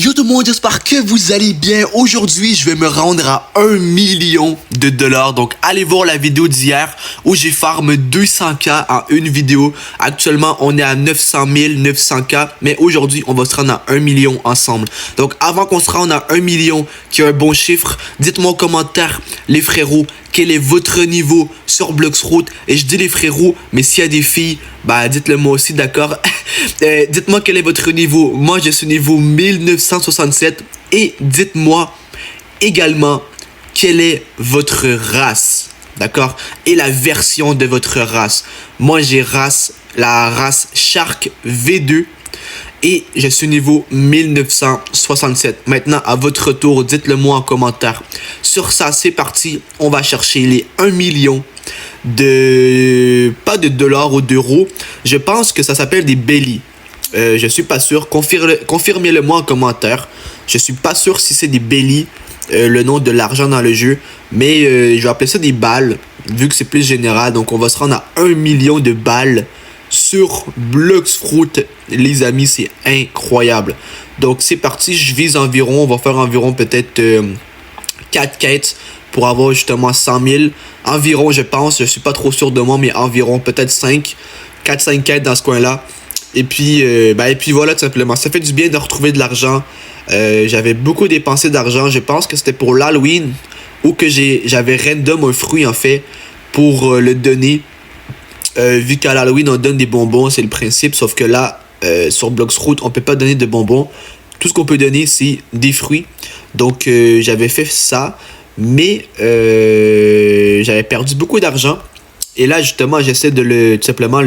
Yo tout le monde, j'espère que vous allez bien. Aujourd'hui, je vais me rendre à 1 million de dollars. Donc, allez voir la vidéo d'hier où j'ai farm 200K en une vidéo. Actuellement, on est à 900 000, 900K. Mais aujourd'hui, on va se rendre à 1 million ensemble. Donc, avant qu'on se rende à 1 million, qui est un bon chiffre, dites-moi en commentaire, les frérots, quel est votre niveau sur Bloxroute. Et je dis les frérots, mais s'il y a des filles, bah dites-le moi aussi, d'accord. Dites-moi quel est votre niveau. Moi, je suis niveau 1967. Et dites-moi également quelle est votre race, d'accord. Et la version de votre race. Moi, j'ai la race Shark V2. Et je suis niveau 1967. Maintenant, à votre tour, dites-le moi en commentaire. Sur ça, c'est parti. On va chercher les 1 million de... pas de dollars ou d'euros. Je pense que ça s'appelle des belly. Je suis pas sûr. Confirmez-le moi en commentaire. Je suis pas sûr si c'est des belly, le nom de l'argent dans le jeu. Mais je vais appeler ça des balles, vu que c'est plus général. Donc, on va se rendre à 1 million de balles sur Bloxroute, les amis, c'est incroyable. Donc c'est parti, je vise environ, on va faire environ peut-être 4 quêtes pour avoir justement 100 000. Environ, je pense, je suis pas trop sûr de moi, mais environ peut-être 4-5 quêtes dans ce coin-là. Et puis voilà, tout simplement, ça fait du bien de retrouver de l'argent. J'avais beaucoup dépensé d'argent, je pense que c'était pour l'Halloween, ou que j'avais random un fruit en fait, pour le donner. Vu qu'à l'Halloween on donne des bonbons, c'est le principe, sauf que là sur Bloxroute on peut pas donner de bonbons. Tout ce qu'on peut donner c'est des fruits. Donc j'avais fait ça, mais j'avais perdu beaucoup d'argent. Et là justement j'essaie de tout simplement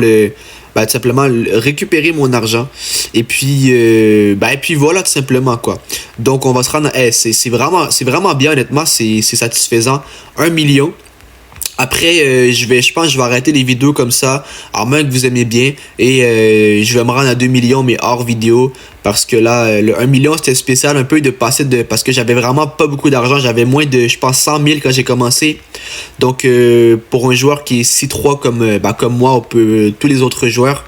récupérer mon argent. Et puis voilà, tout simplement quoi. Donc on va se rendre. C'est vraiment bien, honnêtement, c'est satisfaisant. 1 million. Après, je pense que je vais arrêter les vidéos comme ça, à moins que vous aimez bien. Et je vais me rendre à 2 millions, mais hors vidéo. Parce que là, le 1 million, c'était spécial un peu de passer de... Parce que j'avais vraiment pas beaucoup d'argent. J'avais moins de, je pense, 100 000 quand j'ai commencé. Donc, pour un joueur qui est 6-3 comme moi, on peut, tous les autres joueurs,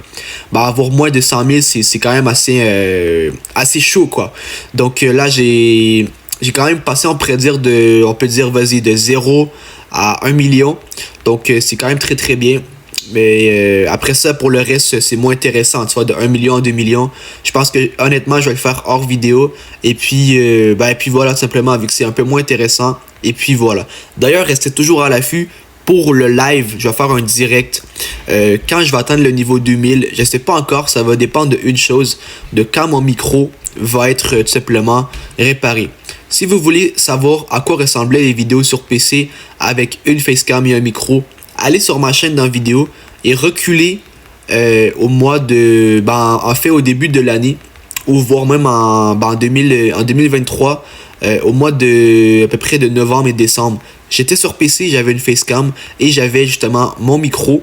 avoir moins de 100 000, c'est quand même assez chaud, quoi. Donc là, j'ai quand même passé, on peut dire, vas-y, de 0 à 1 million. Donc c'est quand même très très bien. Mais après ça, pour le reste, c'est moins intéressant. Tu vois, de 1 million à 2 millions. Je pense que honnêtement, je vais le faire hors vidéo. Et puis voilà, tout simplement, vu que c'est un peu moins intéressant. Et puis voilà. D'ailleurs, restez toujours à l'affût pour le live. Je vais faire un direct quand je vais atteindre le niveau 2000. Je sais pas encore, ça va dépendre d'une chose, de quand mon micro va être tout simplement réparé. Si vous voulez savoir à quoi ressemblaient les vidéos sur PC avec une facecam et un micro, allez sur ma chaîne dans vidéo et reculez au mois de... en fait, au début de l'année, ou voire même en 2023, au mois de à peu près de novembre et décembre. J'étais sur PC, j'avais une facecam et j'avais justement mon micro.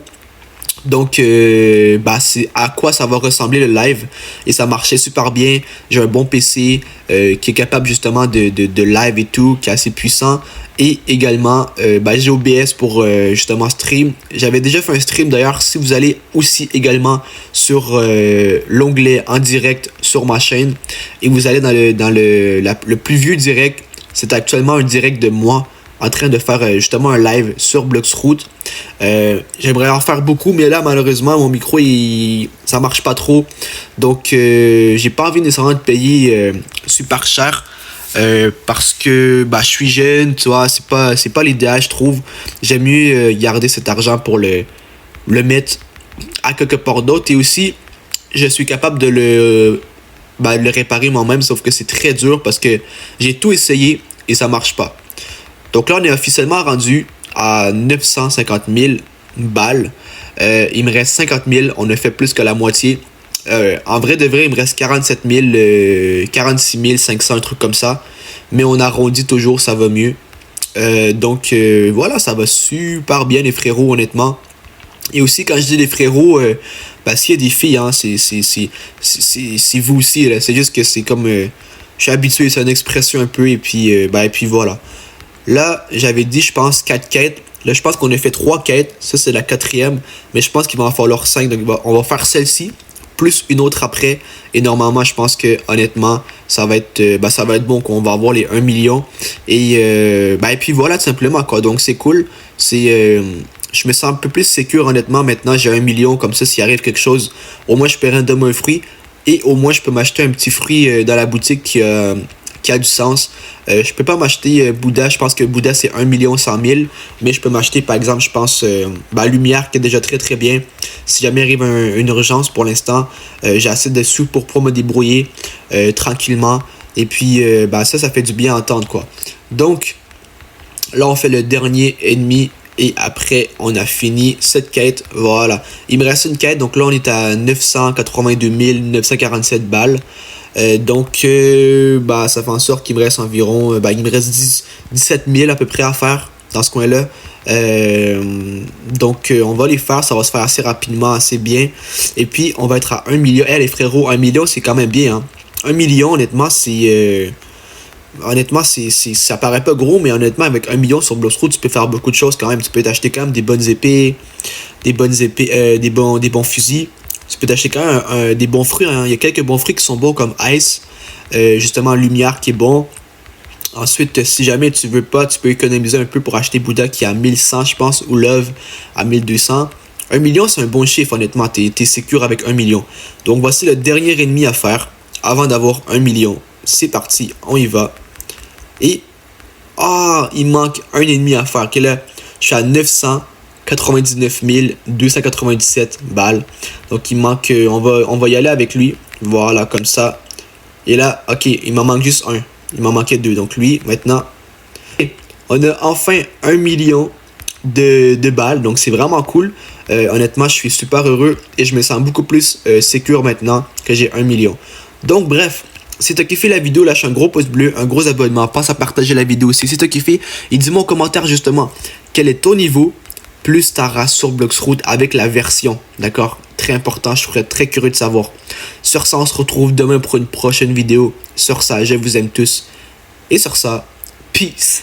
Donc c'est à quoi ça va ressembler le live. Et ça marchait super bien. J'ai un bon PC qui est capable justement de live et tout, qui est assez puissant. Et également j'ai OBS pour justement stream. J'avais déjà fait un stream d'ailleurs. Si vous allez aussi également sur l'onglet en direct sur ma chaîne, et vous allez dans le plus vieux direct, c'est actuellement un direct de moi en train de faire justement un live sur Bloxroute. J'aimerais en faire beaucoup, mais là malheureusement mon micro ça marche pas trop. Donc j'ai pas envie nécessairement de payer super cher. Parce que je suis jeune, tu vois, c'est pas l'idéal, je trouve. J'aime mieux garder cet argent pour le mettre à quelque part d'autre. Et aussi je suis capable de le réparer moi-même, sauf que c'est très dur parce que j'ai tout essayé et ça marche pas. Donc là, on est officiellement rendu à 950 000 balles. Il me reste 50 000. On a fait plus que la moitié. En vrai de vrai, il me reste 47 000, 46 500, un truc comme ça. Mais on arrondit toujours, ça va mieux. Donc voilà, ça va super bien les frérots, honnêtement. Et aussi, quand je dis les frérots, s'il y a des filles, hein, c'est vous aussi. C'est juste que c'est comme... je suis habitué, c'est une expression un peu. Et puis voilà. Là, j'avais dit, je pense, 4 quêtes. Là, je pense qu'on a fait 3 quêtes. Ça, c'est la 4e. Mais je pense qu'il va en falloir 5. Donc, on va faire celle-ci plus une autre après. Et normalement, je pense que honnêtement, ça va être bon qu'on va avoir les 1 million. Et puis voilà, tout simplement, quoi. Donc c'est cool. Je me sens un peu plus sécure, honnêtement. Maintenant, j'ai 1 million. Comme ça, s'il arrive quelque chose, au moins je peux random un fruit. Et au moins, je peux m'acheter un petit fruit dans la boutique qui a du sens. Je peux pas m'acheter Bouddha. Je pense que Bouddha, c'est 1 million 100 000. Mais je peux m'acheter, par exemple, je pense, Lumière, qui est déjà très très bien. Si jamais arrive une urgence, pour l'instant, j'ai assez de sous pour me débrouiller tranquillement. Et puis, ça fait du bien à entendre, quoi. Donc, là, on fait le dernier ennemi. Et après, on a fini cette quête. Voilà. Il me reste une quête. Donc là, on est à 982 947 balles. Donc, ça fait en sorte qu'il me reste environ... il me reste 17 000 à peu près à faire dans ce coin-là. Donc, on va les faire. Ça va se faire assez rapidement, assez bien. Et puis, on va être à 1 million. Les frérots, 1 million, c'est quand même bien. Hein. 1 million, honnêtement, c'est... Honnêtement, ça paraît pas gros, mais honnêtement, avec 1 million sur Bloxroot, tu peux faire beaucoup de choses quand même. Tu peux t'acheter quand même des bonnes épées, des bons fusils. Tu peux t'acheter quand même des bons fruits. Hein. Il y a quelques bons fruits qui sont bons comme Ice, justement Lumière qui est bon. Ensuite, si jamais tu veux pas, tu peux économiser un peu pour acheter Bouddha qui est à 1100, je pense, ou Love à 1200. 1 million, c'est un bon chiffre, honnêtement. T'es sécure avec 1 million. Donc, voici le dernier ennemi à faire avant d'avoir 1 million. C'est parti, on y va. Et, il manque un ennemi à faire. Okay, là, je suis à 999 297 balles. Donc, il manque, on va y aller avec lui. Voilà, comme ça. Et là, ok, il m'en manque juste un. Il m'en manquait deux. Donc, lui, maintenant, on a enfin 1 million de balles. Donc, c'est vraiment cool. Honnêtement, je suis super heureux et je me sens beaucoup plus sécure maintenant que j'ai 1 million. Donc, bref. Si t'as kiffé la vidéo, lâche un gros pouce bleu, un gros abonnement, pense à partager la vidéo aussi. Si t'as kiffé, et dis-moi en commentaire justement quel est ton niveau plus ta race sur Bloxroot avec la version. D'accord? Très important, je serais très curieux de savoir. Sur ça, on se retrouve demain pour une prochaine vidéo. Sur ça, je vous aime tous. Et sur ça, peace!